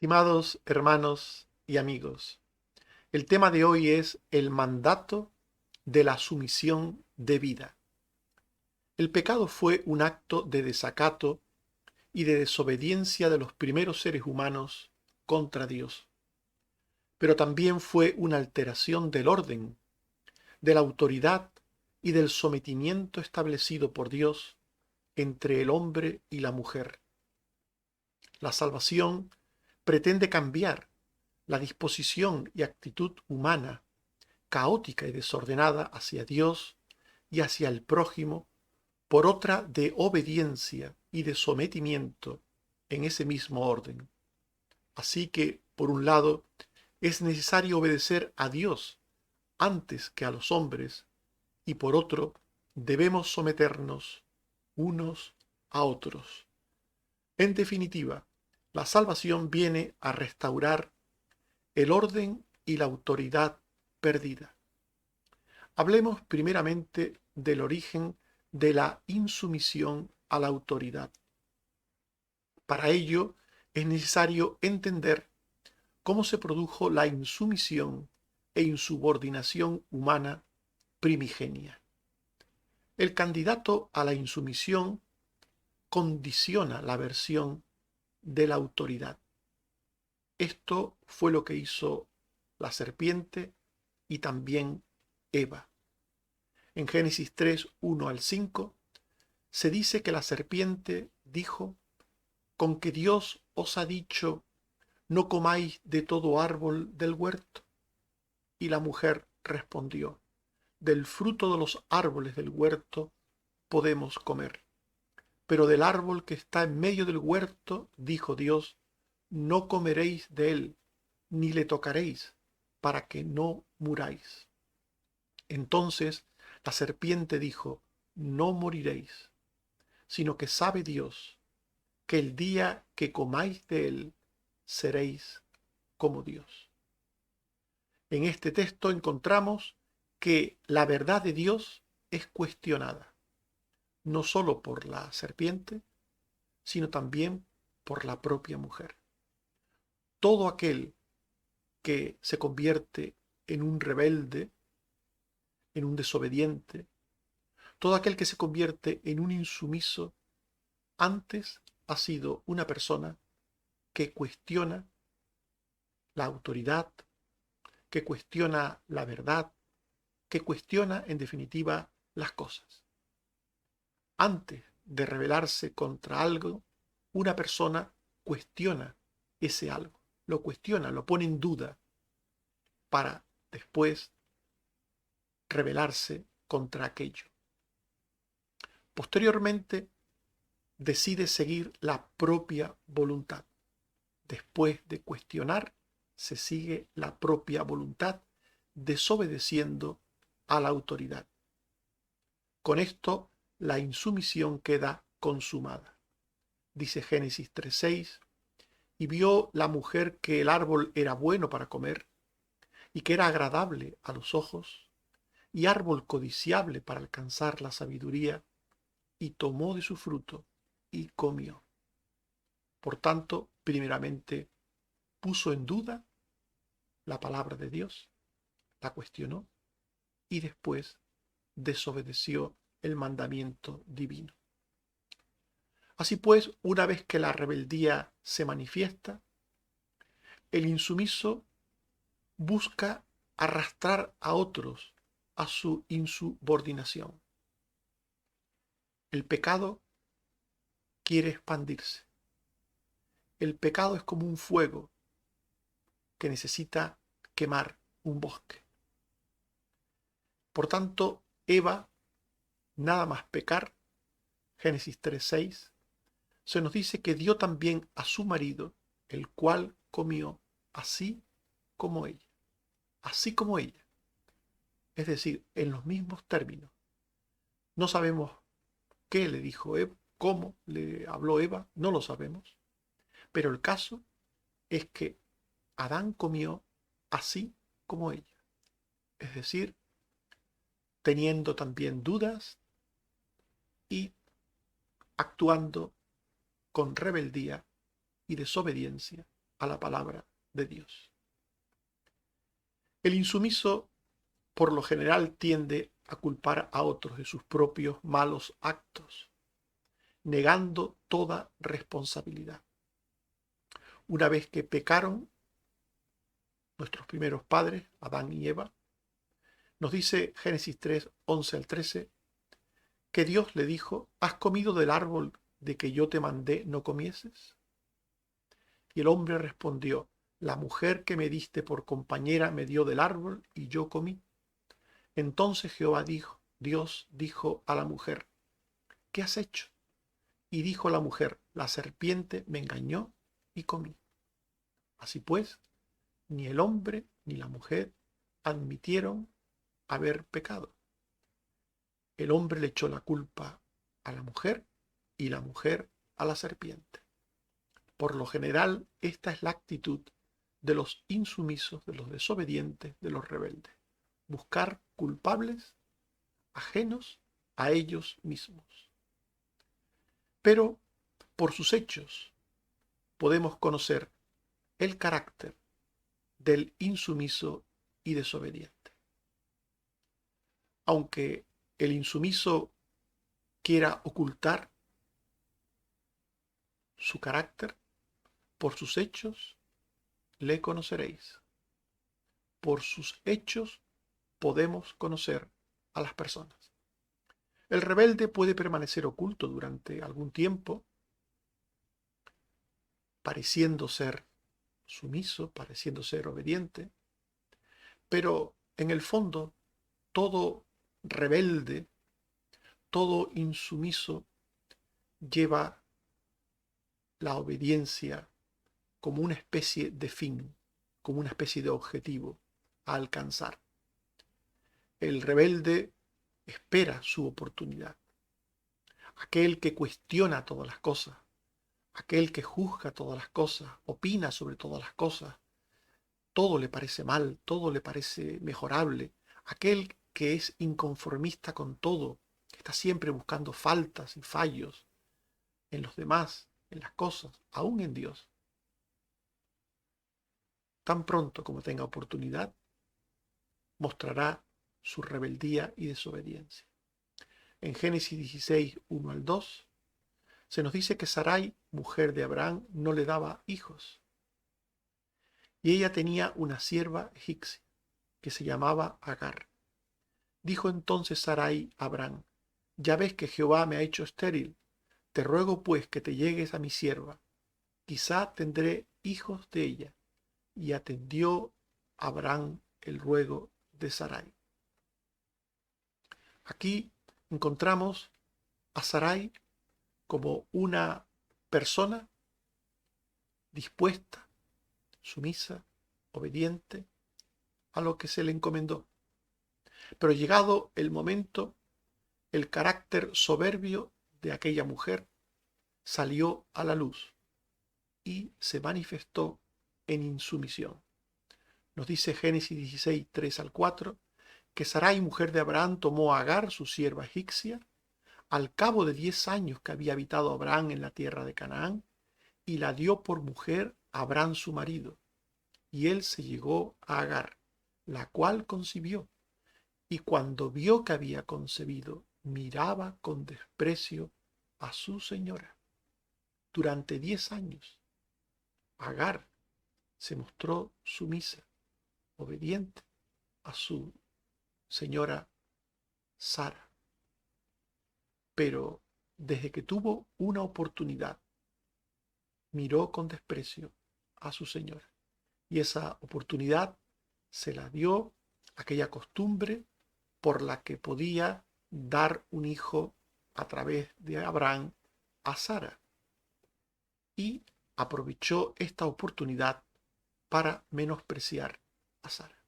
Estimados hermanos y amigos, el tema de hoy es el mandato de la sumisión debida. El pecado fue un acto de desacato y de desobediencia de los primeros seres humanos contra Dios, pero también fue una alteración del orden, de la autoridad y del sometimiento establecido por Dios entre el hombre y la mujer. La salvación pretende cambiar la disposición y actitud humana, caótica y desordenada hacia Dios y hacia el prójimo, por otra de obediencia y de sometimiento en ese mismo orden. Así que, por un lado, es necesario obedecer a Dios antes que a los hombres, y por otro, debemos someternos unos a otros. En definitiva, la salvación viene a restaurar el orden y la autoridad perdida. Hablemos primeramente del origen de la insumisión a la autoridad. Para ello es necesario entender cómo se produjo la insumisión e insubordinación humana primigenia. El candidato a la insumisión condiciona la versión de la autoridad. Esto fue lo que hizo la serpiente y también Eva. En Génesis 3, 1 al 5, se dice que la serpiente dijo: ¿Con que Dios os ha dicho, no comáis de todo árbol del huerto? Y la mujer respondió: del fruto de los árboles del huerto podemos comer, pero del árbol que está en medio del huerto, dijo Dios, no comeréis de él, ni le tocaréis, para que no muráis. Entonces la serpiente dijo: no moriréis, sino que sabe Dios que el día que comáis de él, seréis como Dios. En este texto encontramos que la verdad de Dios es cuestionada, no solo por la serpiente, sino también por la propia mujer. Todo aquel que se convierte en un rebelde, en un desobediente, todo aquel que se convierte en un insumiso, antes ha sido una persona que cuestiona la autoridad, que cuestiona la verdad, que cuestiona en definitiva las cosas. Antes de rebelarse contra algo, una persona cuestiona ese algo, lo cuestiona, lo pone en duda para después rebelarse contra aquello. Posteriormente decide seguir la propia voluntad. Después de cuestionar, se sigue la propia voluntad, desobedeciendo a la autoridad. Con esto, la insumisión queda consumada. Dice Génesis 3:6, y vio la mujer que el árbol era bueno para comer, y que era agradable a los ojos, y árbol codiciable para alcanzar la sabiduría, y tomó de su fruto y comió. Por tanto, primeramente puso en duda la palabra de Dios, la cuestionó y después desobedeció el mandamiento divino. Así pues, una vez que la rebeldía se manifiesta, el insumiso busca arrastrar a otros a su insubordinación. El pecado quiere expandirse. El pecado es como un fuego que necesita quemar un bosque. Por tanto, Eva, nada más pecar, Génesis 3:6, se nos dice que dio también a su marido, el cual comió así como ella, así como ella. Es decir, en los mismos términos. No sabemos qué le dijo Eva, cómo le habló Eva, no lo sabemos. Pero el caso es que Adán comió así como ella. Es decir, teniendo también dudas y actuando con rebeldía y desobediencia a la palabra de Dios. El insumiso por lo general tiende a culpar a otros de sus propios malos actos, negando toda responsabilidad. Una vez que pecaron nuestros primeros padres, Adán y Eva, nos dice Génesis 3, 11 al 13, que Dios le dijo: ¿has comido del árbol de que yo te mandé no comieses? Y el hombre respondió: la mujer que me diste por compañera me dio del árbol y yo comí. Entonces Dios dijo a la mujer: ¿qué has hecho? Y dijo la mujer: la serpiente me engañó y comí. Así pues, ni el hombre ni la mujer admitieron haber pecado. El hombre le echó la culpa a la mujer y la mujer a la serpiente. Por lo general, esta es la actitud de los insumisos, de los desobedientes, de los rebeldes. Buscar culpables ajenos a ellos mismos. Pero por sus hechos podemos conocer el carácter del insumiso y desobediente. Aunque el insumiso quiera ocultar su carácter, por sus hechos le conoceréis. Por sus hechos podemos conocer a las personas. El rebelde puede permanecer oculto durante algún tiempo, pareciendo ser sumiso, pareciendo ser obediente, pero en el fondo todo rebelde, todo insumiso lleva la obediencia como una especie de fin, como una especie de objetivo a alcanzar. El rebelde espera su oportunidad. Aquel que cuestiona todas las cosas, aquel que juzga todas las cosas, opina sobre todas las cosas, todo le parece mal, todo le parece mejorable, aquel que es inconformista con todo, que está siempre buscando faltas y fallos en los demás, en las cosas, aún en Dios. Tan pronto como tenga oportunidad, mostrará su rebeldía y desobediencia. En Génesis 16, 1 al 2, se nos dice que Sarai, mujer de Abraham, no le daba hijos. Y ella tenía una sierva egipcia, que se llamaba Agar. Dijo entonces Sarai a Abraham: ya ves que Jehová me ha hecho estéril, te ruego pues que te llegues a mi sierva, quizá tendré hijos de ella. Y atendió Abraham el ruego de Sarai. Aquí encontramos a Sarai como una persona dispuesta, sumisa, obediente a lo que se le encomendó. Pero llegado el momento, el carácter soberbio de aquella mujer salió a la luz y se manifestó en insumisión. Nos dice Génesis 16, 3 al 4, que Sarai, mujer de Abraham, tomó a Agar, su sierva egipcia, al cabo de 10 años que había habitado Abraham en la tierra de Canaán, y la dio por mujer a Abraham su marido. Y él se llegó a Agar, la cual concibió, y cuando vio que había concebido, miraba con desprecio a su señora. Durante 10 años, Agar se mostró sumisa, obediente a su señora Sara. Pero desde que tuvo una oportunidad, miró con desprecio a su señora. Y esa oportunidad se la dio aquella costumbre por la que podía dar un hijo a través de Abraham a Sara. Y aprovechó esta oportunidad para menospreciar a Sara,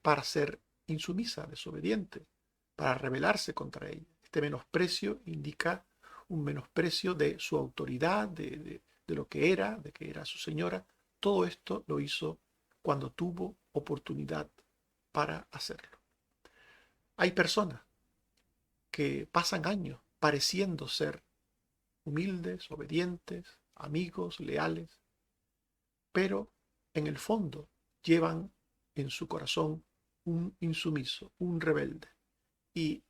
para ser insumisa, desobediente, para rebelarse contra ella. Este menosprecio indica un menosprecio de su autoridad, de lo que era, de que era su señora. Todo esto lo hizo cuando tuvo oportunidad para hacerlo. Hay personas que pasan años pareciendo ser humildes, obedientes, amigos, leales, pero en el fondo llevan en su corazón un insumiso, un rebelde. Y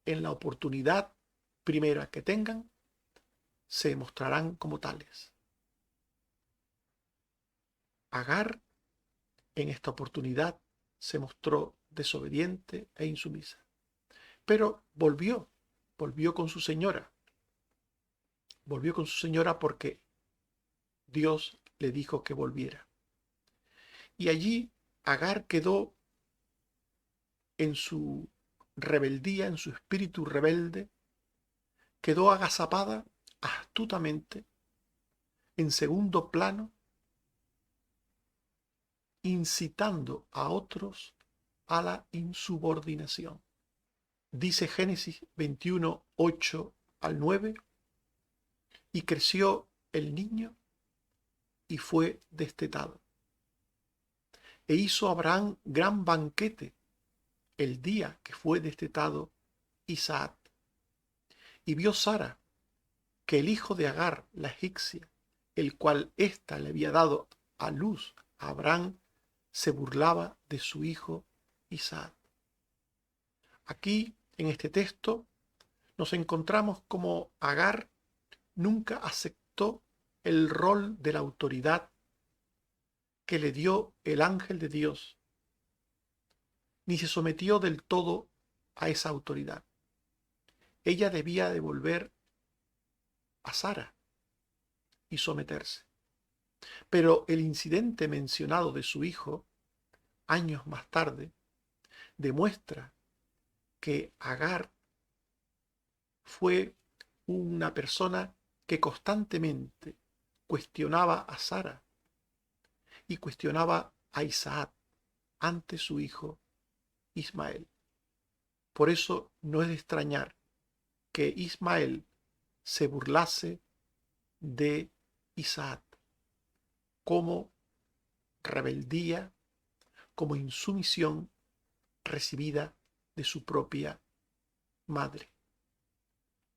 en la oportunidad primera que tengan, se mostrarán como tales. Agar en esta oportunidad se mostró desobediente e insumisa, pero volvió con su señora porque Dios le dijo que volviera. Y allí Agar quedó en su rebeldía, en su espíritu rebelde, quedó agazapada astutamente en segundo plano, incitando a otros a la insubordinación. Dice Génesis 21, 8 al 9, y creció el niño y fue destetado. E hizo Abraham gran banquete el día que fue destetado Isaac. Y vio Sara que el hijo de Agar, la egipcia, el cual ésta le había dado a luz a Abraham, se burlaba de su hijo Isaac. Aquí, en este texto, nos encontramos como Agar nunca aceptó el rol de la autoridad que le dio el ángel de Dios, ni se sometió del todo a esa autoridad. Ella debía devolver a Sara y someterse. Pero el incidente mencionado de su hijo, años más tarde, demuestra que Agar fue una persona que constantemente cuestionaba a Sara y cuestionaba a Isaac ante su hijo Ismael. Por eso no es de extrañar que Ismael se burlase de Isaac como rebeldía, como insumisión recibida de su propia madre.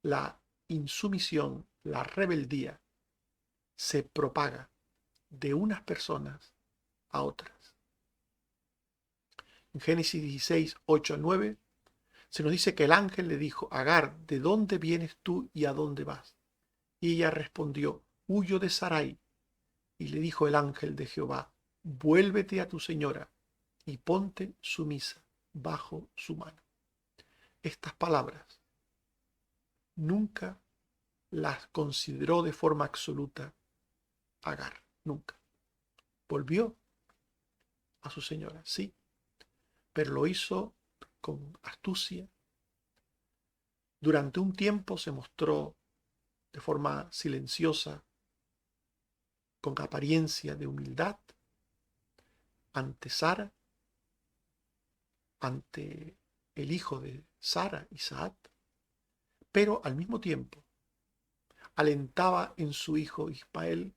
La insumisión, la rebeldía, se propaga de unas personas a otras. En Génesis 16, 8 al 9, se nos dice que el ángel le dijo: Agar, ¿de dónde vienes tú y a dónde vas? Y ella respondió: huyo de Sarai. Y le dijo el ángel de Jehová: vuélvete a tu señora y ponte sumisa bajo su mano. Estas palabras nunca las consideró de forma absoluta Agar, nunca. Volvió a su señora, sí, pero lo hizo con astucia. Durante un tiempo se mostró de forma silenciosa, con apariencia de humildad, ante Sara, ante el hijo de Sara, Isaac, pero al mismo tiempo alentaba en su hijo Ismael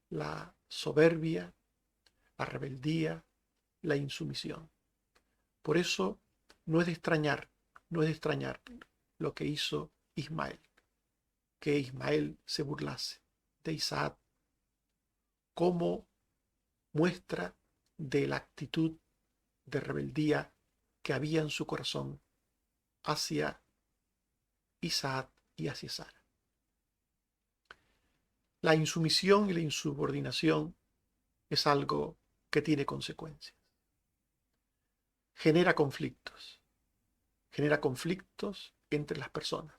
la soberbia, la rebeldía, la insumisión. Por eso no es de extrañar, no es de extrañar lo que hizo Ismael, que Ismael se burlase de Isaac como muestra de la actitud de rebeldía que había en su corazón hacia Isaac y hacia Sara. La insumisión y la insubordinación es algo que tiene consecuencias. Genera conflictos entre las personas,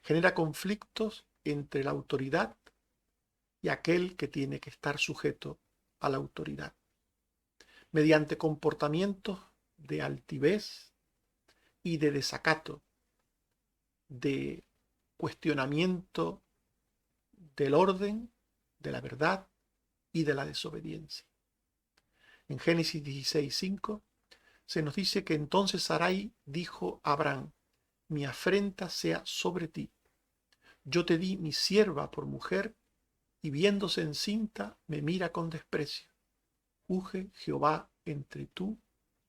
genera conflictos entre la autoridad y aquel que tiene que estar sujeto a la autoridad, mediante comportamientos de altivez y de desacato, de cuestionamiento del orden, de la verdad y de la desobediencia. En Génesis 16:5 se nos dice que entonces Sarai dijo a Abraham: mi afrenta sea sobre ti. Yo te di mi sierva por mujer, y viéndose encinta me mira con desprecio. Juzgue Jehová entre tú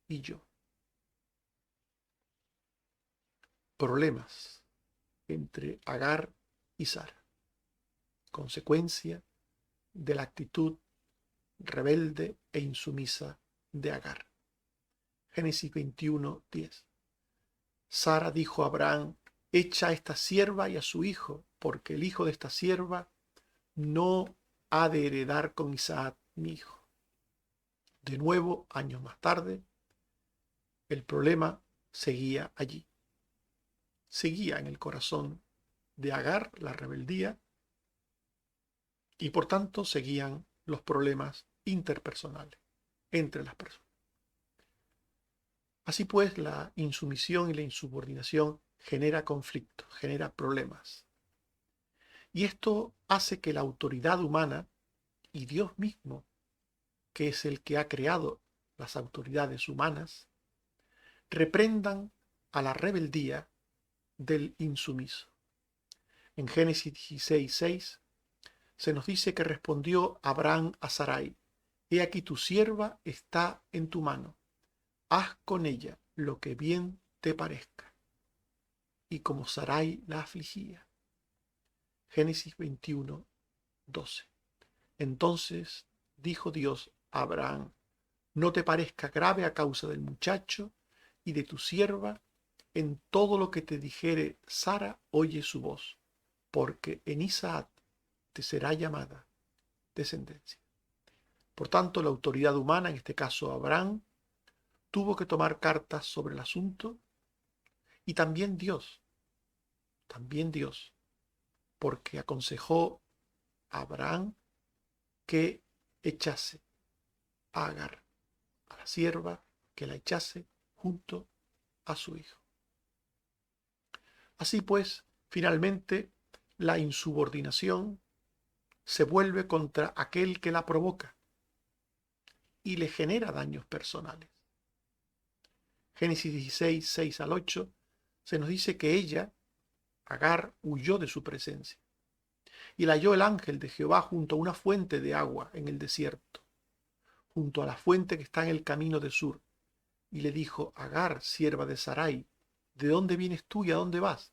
y yo. Problemas entre Agar y Sara. Consecuencia de la actitud rebelde e insumisa de Agar. Génesis 21:10. Sara dijo a Abraham: echa a esta sierva y a su hijo, porque el hijo de esta sierva no ha de heredar con Isaac mi hijo. De nuevo, años más tarde, el problema seguía allí. Seguía en el corazón de Agar la rebeldía y por tanto seguían los problemas interpersonales entre las personas. Así pues, la insumisión y la insubordinación genera conflictos, genera problemas. Y esto hace que la autoridad humana y Dios mismo, que es el que ha creado las autoridades humanas, reprendan a la rebeldía del insumiso. En Génesis 16:6 se nos dice que respondió Abraham a Sarai: he aquí tu sierva está en tu mano, haz con ella lo que bien te parezca. Y como Sarai la afligía. Génesis 21:12. Entonces dijo Dios a Abraham: no te parezca grave a causa del muchacho y de tu sierva, en todo lo que te dijere Sara oye su voz, porque en Isaac te será llamada descendencia. Por tanto, la autoridad humana, en este caso Abraham, tuvo que tomar cartas sobre el asunto, y también Dios, porque aconsejó a Abraham que echase a Agar, a la sierva, que la echase junto a su hijo. Así pues, finalmente, la insubordinación se vuelve contra aquel que la provoca y le genera daños personales. Génesis 16, 6 al 8, se nos dice que ella, Agar, huyó de su presencia y la halló el ángel de Jehová junto a una fuente de agua en el desierto, junto a la fuente que está en el camino de Sur, y le dijo: Agar, sierva de Sarai, ¿de dónde vienes tú y a dónde vas?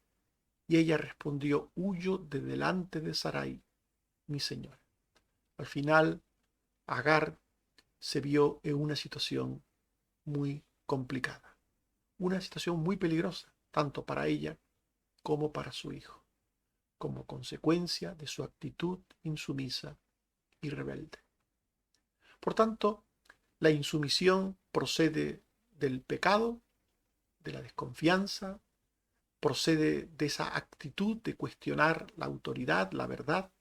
Y ella respondió: huyo de delante de Sarai, mi señora. Al final, Agar se vio en una situación muy complicada, una situación muy peligrosa, tanto para ella como para su hijo, como consecuencia de su actitud insumisa y rebelde. Por tanto, la insumisión procede del pecado, de la desconfianza, procede de esa actitud de cuestionar la autoridad, la verdad,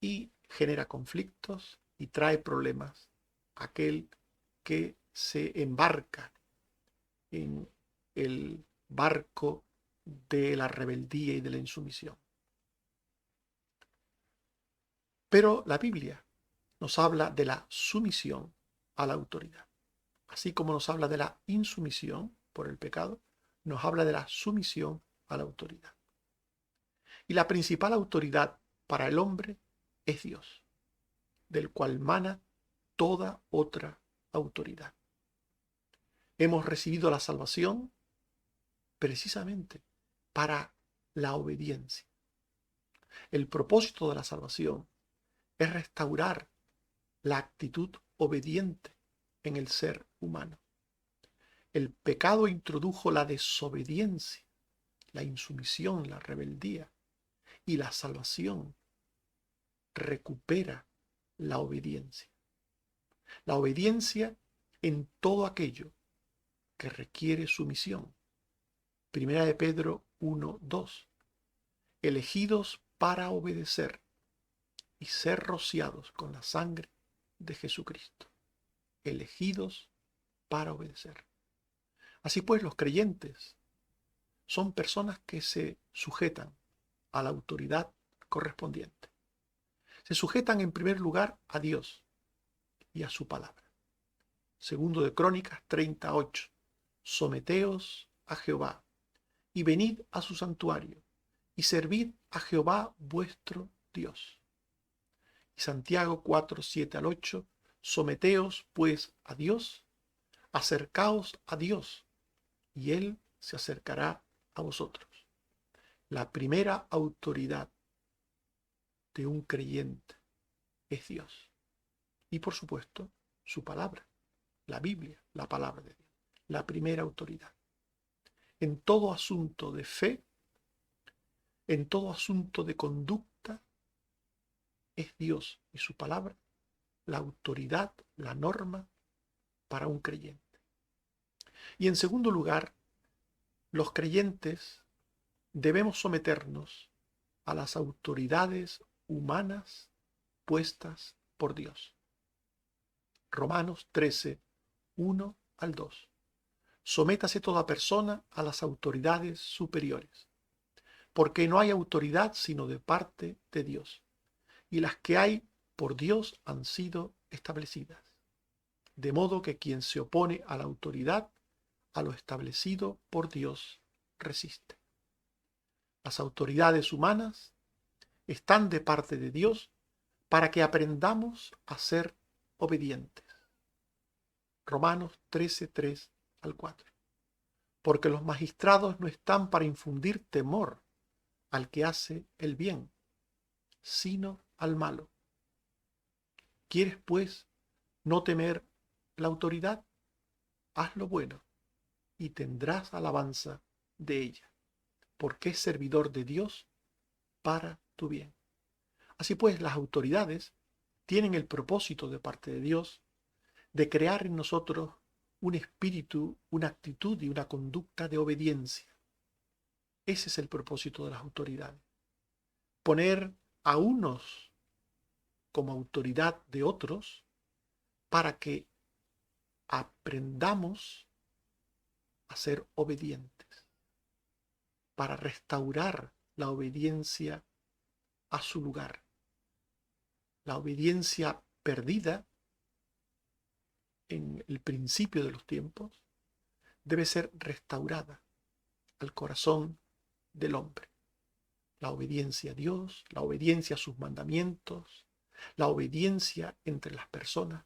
y genera conflictos y trae problemas a aquel que se embarca en el barco de la rebeldía y de la insumisión. Pero la Biblia nos habla de la sumisión a la autoridad. Así como nos habla de la insumisión por el pecado, nos habla de la sumisión a la autoridad. Y la principal autoridad para el hombre es Dios, del cual mana toda otra autoridad. Hemos recibido la salvación precisamente para la obediencia. El propósito de la salvación es restaurar la actitud obediente en el ser humano. El pecado introdujo la desobediencia, la insumisión, la rebeldía, y la salvación recupera la obediencia. La obediencia en todo aquello que requiere sumisión. Primera de Pedro 1:2. Elegidos para obedecer y ser rociados con la sangre de Jesucristo. Elegidos para obedecer. Así pues, los creyentes son personas que se sujetan a la autoridad correspondiente. Se sujetan en primer lugar a Dios y a su palabra. Segundo de Crónicas 38. Someteos a Jehová y venid a su santuario y servid a Jehová vuestro Dios. Y Santiago 4, 7 al 8. Someteos pues a Dios, acercaos a Dios y Él se acercará a vosotros. La primera autoridad de un creyente es Dios. Y por supuesto, su palabra, la Biblia, la palabra de Dios, la primera autoridad. En todo asunto de fe, en todo asunto de conducta, es Dios y su palabra la autoridad, la norma para un creyente. Y en segundo lugar, los creyentes debemos someternos a las autoridades humanas puestas por Dios. Romanos 13, 1 al 2. Sométase toda persona a las autoridades superiores, porque no hay autoridad sino de parte de Dios, y las que hay por Dios han sido establecidas. De modo que quien se opone a la autoridad, a lo establecido por Dios, resiste. Las autoridades humanas están de parte de Dios para que aprendamos a ser obedientes. Romanos 13, 3 al 4. Porque los magistrados no están para infundir temor al que hace el bien, sino al malo. ¿Quieres, pues, no temer la autoridad? Haz lo bueno y tendrás alabanza de ella, porque es servidor de Dios para tu bien. Así pues, las autoridades tienen el propósito de parte de Dios de crear en nosotros un espíritu, una actitud y una conducta de obediencia. Ese es el propósito de las autoridades. Poner a unos como autoridad de otros para que aprendamos a ser obedientes, para restaurar la obediencia a su lugar. La obediencia perdida en el principio de los tiempos debe ser restaurada al corazón del hombre. La obediencia a Dios, la obediencia a sus mandamientos, la obediencia entre las personas.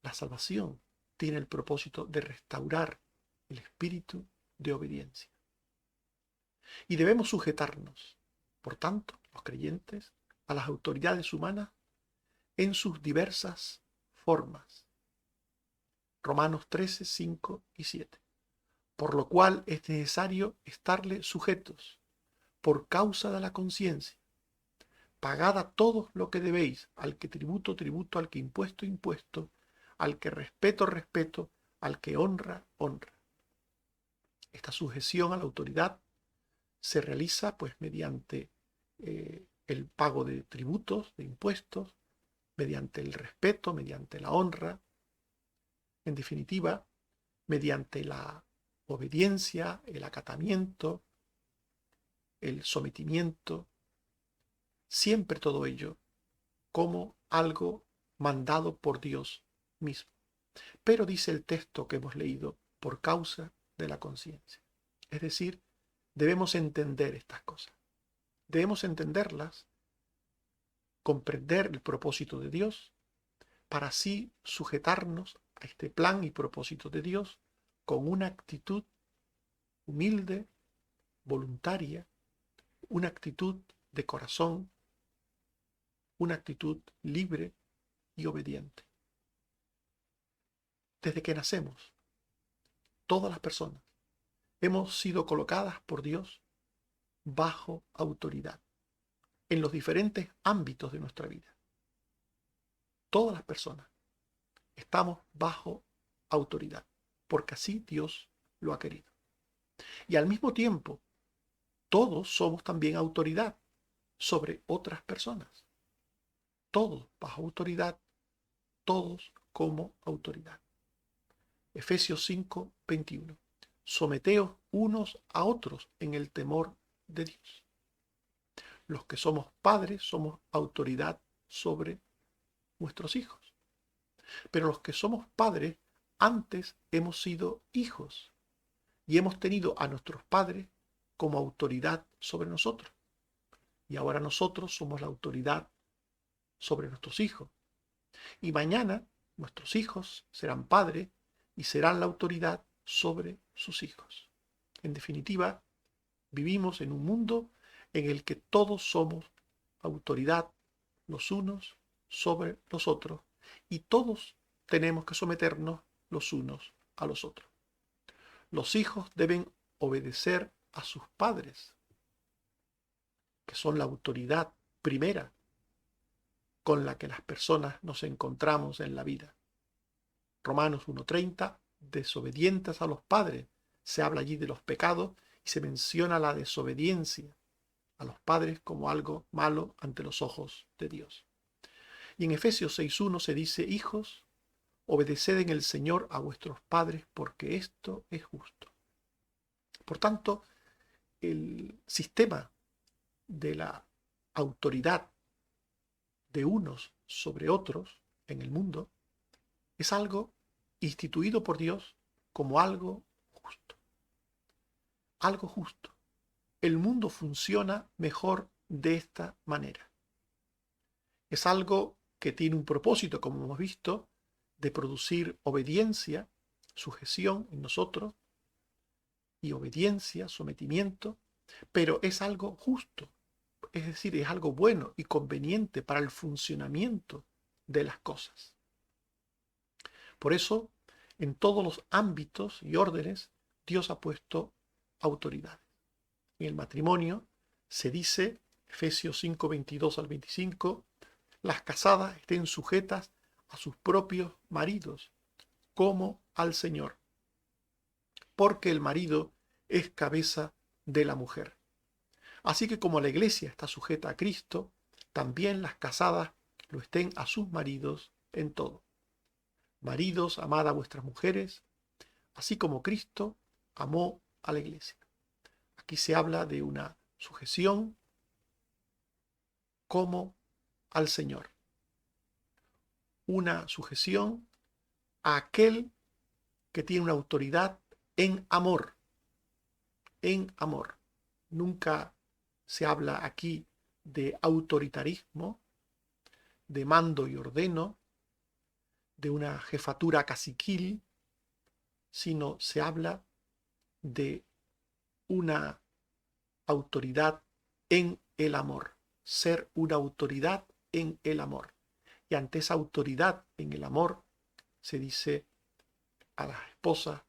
La salvación tiene el propósito de restaurar el espíritu de obediencia. Y debemos sujetarnos, por tanto, los creyentes, a las autoridades humanas en sus diversas formas. Romanos 13, 5 y 7. Por lo cual es necesario estarle sujetos por causa de la conciencia. Pagad a todos lo que debéis, al que tributo, tributo, al que impuesto, impuesto, al que respeto, respeto, al que honra, honra. Esta sujeción a la autoridad se realiza pues mediante el pago de tributos, de impuestos, mediante el respeto, mediante la honra, en definitiva, mediante la obediencia, el acatamiento, el sometimiento, siempre todo ello como algo mandado por Dios mismo. Pero dice el texto que hemos leído, por causa de la conciencia. Es decir, debemos entender estas cosas. Debemos entenderlas, comprender el propósito de Dios, para así sujetarnos a este plan y propósito de Dios con una actitud humilde, voluntaria, una actitud de corazón, una actitud libre y obediente. Desde que nacemos, todas las personas hemos sido colocadas por Dios bajo autoridad en los diferentes ámbitos de nuestra vida. Todas las personas estamos bajo autoridad, porque así Dios lo ha querido. Y al mismo tiempo, todos somos también autoridad sobre otras personas. Todos bajo autoridad, todos como autoridad. Efesios 5, 21. Someteos unos a otros en el temor de Dios. Los que somos padres somos autoridad sobre nuestros hijos. Pero los que somos padres, antes hemos sido hijos y hemos tenido a nuestros padres como autoridad sobre nosotros. Y ahora nosotros somos la autoridad sobre nuestros hijos. Y mañana nuestros hijos serán padres y serán la autoridad sobre sus hijos. En definitiva, vivimos en un mundo en el que todos somos autoridad los unos sobre los otros y todos tenemos que someternos los unos a los otros. Los hijos deben obedecer a sus padres, que son la autoridad primera con la que las personas nos encontramos en la vida. Romanos 1:30, desobedientes a los padres. Se habla allí de los pecados y se menciona la desobediencia a los padres como algo malo ante los ojos de Dios. Y en Efesios 6:1 se dice: hijos, obedeced en el Señor a vuestros padres, porque esto es justo. Por tanto, el sistema de la autoridad de unos sobre otros en el mundo es algo instituido por Dios como algo justo. Algo justo. El mundo funciona mejor de esta manera. Es algo que tiene un propósito, como hemos visto, de producir obediencia, sujeción en nosotros, y obediencia, sometimiento, pero es algo justo, es decir, es algo bueno y conveniente para el funcionamiento de las cosas. Por eso, en todos los ámbitos y órdenes, Dios ha puesto autoridades. En el matrimonio se dice, Efesios 5:22 al 25, las casadas estén sujetas a sus propios maridos, como al Señor, porque el marido es cabeza de la mujer. Así que como la iglesia está sujeta a Cristo, también las casadas lo estén a sus maridos en todo. Maridos, amad a vuestras mujeres, así como Cristo amó a la iglesia. Aquí se habla de una sujeción como al Señor. Una sujeción a aquel que tiene una autoridad en amor. En amor. Nunca se habla aquí de autoritarismo, de mando y ordeno, de una jefatura caciquil, sino se habla de una autoridad en el amor, ser una autoridad en el amor. Y ante esa autoridad en el amor se dice a las esposas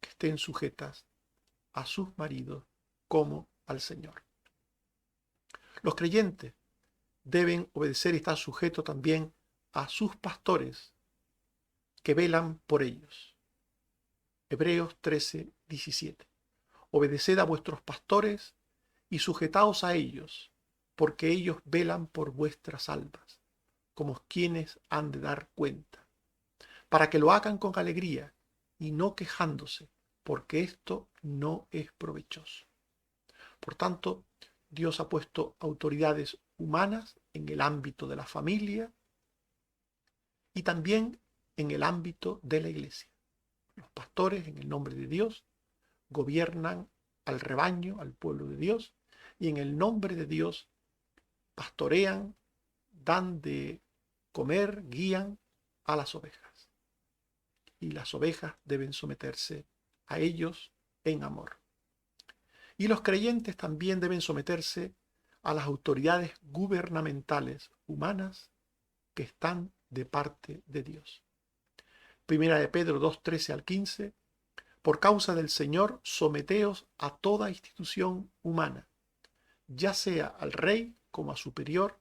que estén sujetas a sus maridos como al Señor. Los creyentes deben obedecer y estar sujetos también a sus pastores que velan por ellos. Hebreos 13:17. Obedeced a vuestros pastores y sujetaos a ellos, porque ellos velan por vuestras almas, como quienes han de dar cuenta, para que lo hagan con alegría y no quejándose, porque esto no es provechoso. Por tanto, Dios ha puesto autoridades humanas en el ámbito de la familia y también en el ámbito de la iglesia. Los pastores, en el nombre de Dios, gobiernan al rebaño, al pueblo de Dios, y en el nombre de Dios pastorean, dan de comer, guían a las ovejas. Y las ovejas deben someterse a ellos en amor. Y los creyentes también deben someterse a las autoridades gubernamentales humanas que están de parte de Dios. Primera de Pedro 2:13 al 15. Por causa del Señor, someteos a toda institución humana, ya sea al rey como a superior,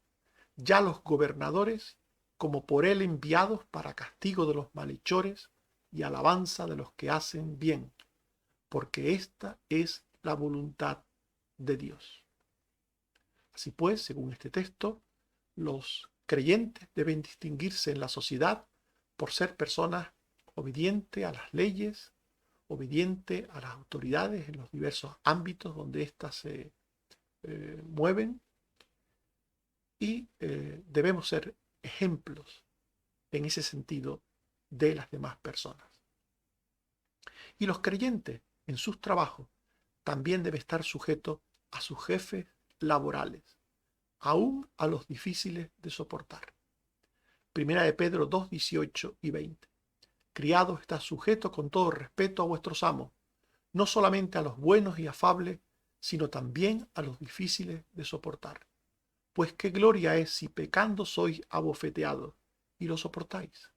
ya a los gobernadores como por él enviados para castigo de los malhechores y alabanza de los que hacen bien, porque esta es la voluntad de Dios. Así pues, según este texto, los creyentes deben distinguirse en la sociedad por ser personas obedientes a las leyes, obedientes a las autoridades en los diversos ámbitos donde éstas se mueven, y debemos ser ejemplos en ese sentido de las demás personas. Y los creyentes en sus trabajos también deben estar sujetos a sus jefes laborales, aún a los difíciles de soportar. Primera de Pedro 2:18 y 20. Criados, estad sujetos con todo respeto a vuestros amos, no solamente a los buenos y afables, sino también a los difíciles de soportar. Pues qué gloria es si pecando sois abofeteados y lo soportáis.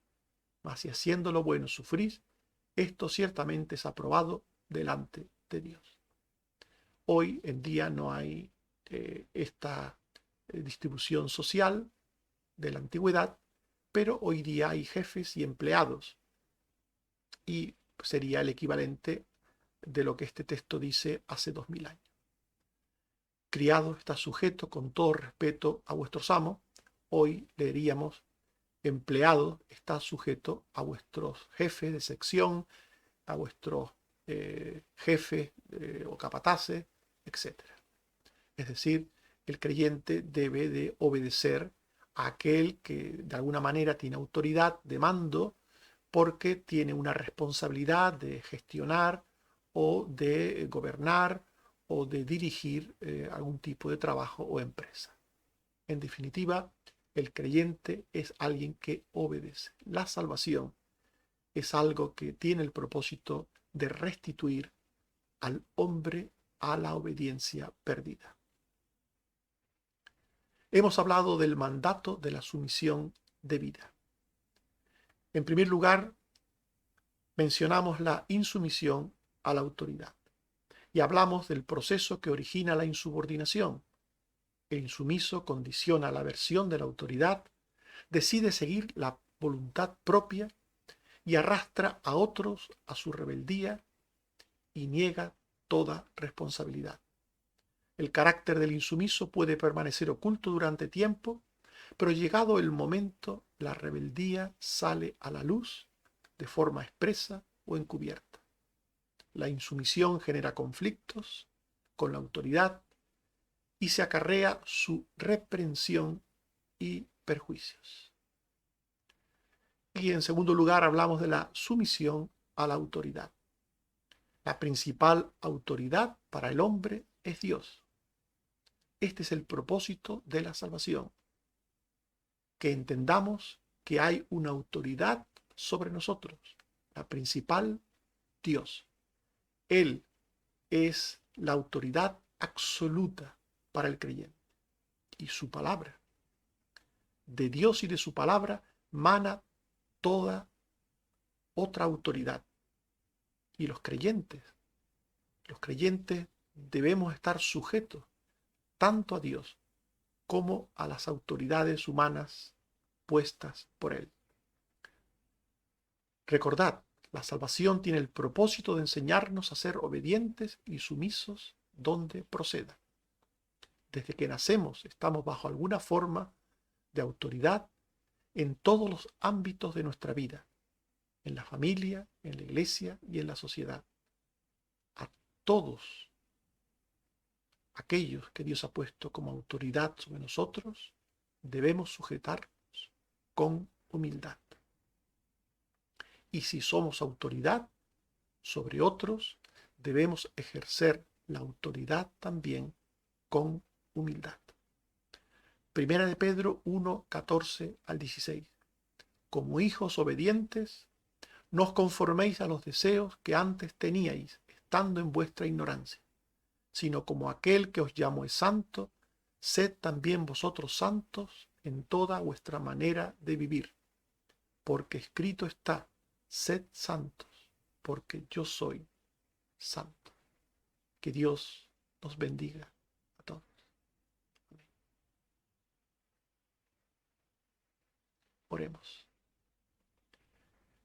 Mas si haciendo lo bueno sufrís, esto ciertamente es aprobado delante de Dios. Hoy en día no hay esta distribución social de la antigüedad, pero hoy día hay jefes y empleados, y sería el equivalente de lo que este texto dice hace 2000 años. Criado está sujeto con todo respeto a vuestros amos. Hoy leeríamos empleado está sujeto a vuestros jefes de sección, a vuestros jefes o capataces, etc. Es decir, el creyente debe de obedecer a aquel que de alguna manera tiene autoridad de mando, porque tiene una responsabilidad de gestionar o de gobernar o de dirigir algún tipo de trabajo o empresa. En definitiva, el creyente es alguien que obedece. La salvación es algo que tiene el propósito de restituir al hombre a la obediencia perdida. Hemos hablado del mandato de la sumisión debida. En primer lugar, mencionamos la insumisión a la autoridad y hablamos del proceso que origina la insubordinación. El insumiso condiciona la aversión de la autoridad, decide seguir la voluntad propia y arrastra a otros a su rebeldía y niega toda responsabilidad. El carácter del insumiso puede permanecer oculto durante tiempo, pero llegado el momento, la rebeldía sale a la luz de forma expresa o encubierta. La insumisión genera conflictos con la autoridad y se acarrea su reprensión y perjuicios. Y en segundo lugar hablamos de la sumisión a la autoridad. La principal autoridad para el hombre es Dios. Este es el propósito de la salvación, que entendamos que hay una autoridad sobre nosotros, la principal, Dios. Él es la autoridad absoluta para el creyente. Y su palabra, de Dios y de su palabra, mana toda otra autoridad. Y los creyentes debemos estar sujetos tanto a Dios como a las autoridades humanas puestas por Él. Recordad, la salvación tiene el propósito de enseñarnos a ser obedientes y sumisos donde proceda. Desde que nacemos estamos bajo alguna forma de autoridad en todos los ámbitos de nuestra vida, en la familia, en la iglesia y en la sociedad. A todos aquellos que Dios ha puesto como autoridad sobre nosotros, debemos sujetarnos con humildad. Y si somos autoridad sobre otros, debemos ejercer la autoridad también con humildad. Primera de Pedro 1, 14 al 16. Como hijos obedientes, no os conforméis a los deseos que antes teníais, estando en vuestra ignorancia, sino como aquel que os llamó es santo, sed también vosotros santos en toda vuestra manera de vivir, porque escrito está, sed santos, porque yo soy santo. Que Dios nos bendiga a todos. Amén. Oremos.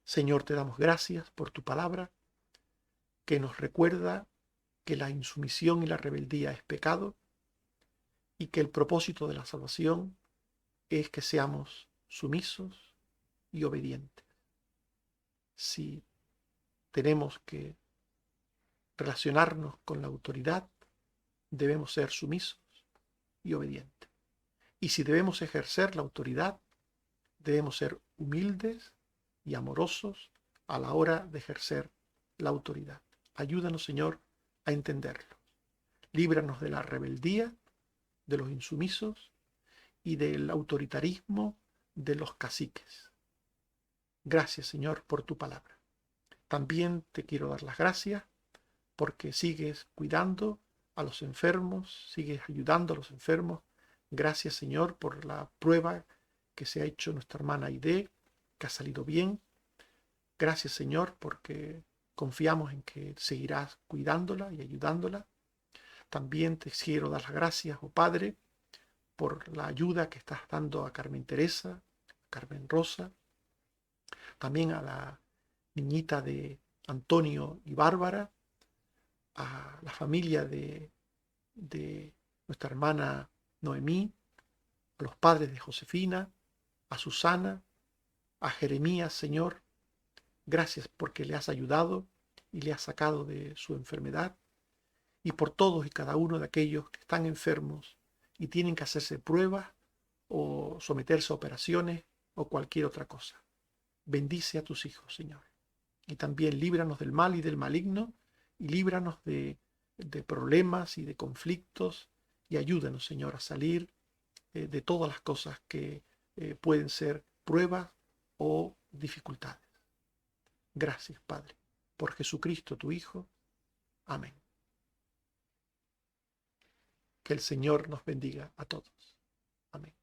Señor, te damos gracias por tu palabra, que nos recuerda que la insumisión y la rebeldía es pecado y que el propósito de la salvación es que seamos sumisos y obedientes. Si tenemos que relacionarnos con la autoridad, debemos ser sumisos y obedientes. Y si debemos ejercer la autoridad, debemos ser humildes y amorosos a la hora de ejercer la autoridad. Ayúdanos, Señor, a entenderlo. Líbranos de la rebeldía, de los insumisos y del autoritarismo de los caciques. Gracias, Señor, por tu palabra. También te quiero dar las gracias porque sigues cuidando a los enfermos, sigues ayudando a los enfermos Gracias, Señor, por la prueba que se ha hecho nuestra hermana Aide, que ha salido bien. Gracias, Señor, porque confiamos en que seguirás cuidándola y ayudándola. También te quiero dar las gracias, oh Padre, por la ayuda que estás dando a Carmen Teresa, a Carmen Rosa, también a la niñita de Antonio y Bárbara, a la familia de nuestra hermana Noemí, a los padres de Josefina, a Susana, a Jeremías, Señor. Gracias porque le has ayudado y le has sacado de su enfermedad, y por todos y cada uno de aquellos que están enfermos y tienen que hacerse pruebas o someterse a operaciones o cualquier otra cosa. Bendice a tus hijos, Señor. Y también líbranos del mal y del maligno, y líbranos de problemas y de conflictos, y ayúdanos, Señor, a salir de todas las cosas que pueden ser pruebas o dificultades. Gracias, Padre, por Jesucristo, tu Hijo. Amén. Que el Señor nos bendiga a todos. Amén.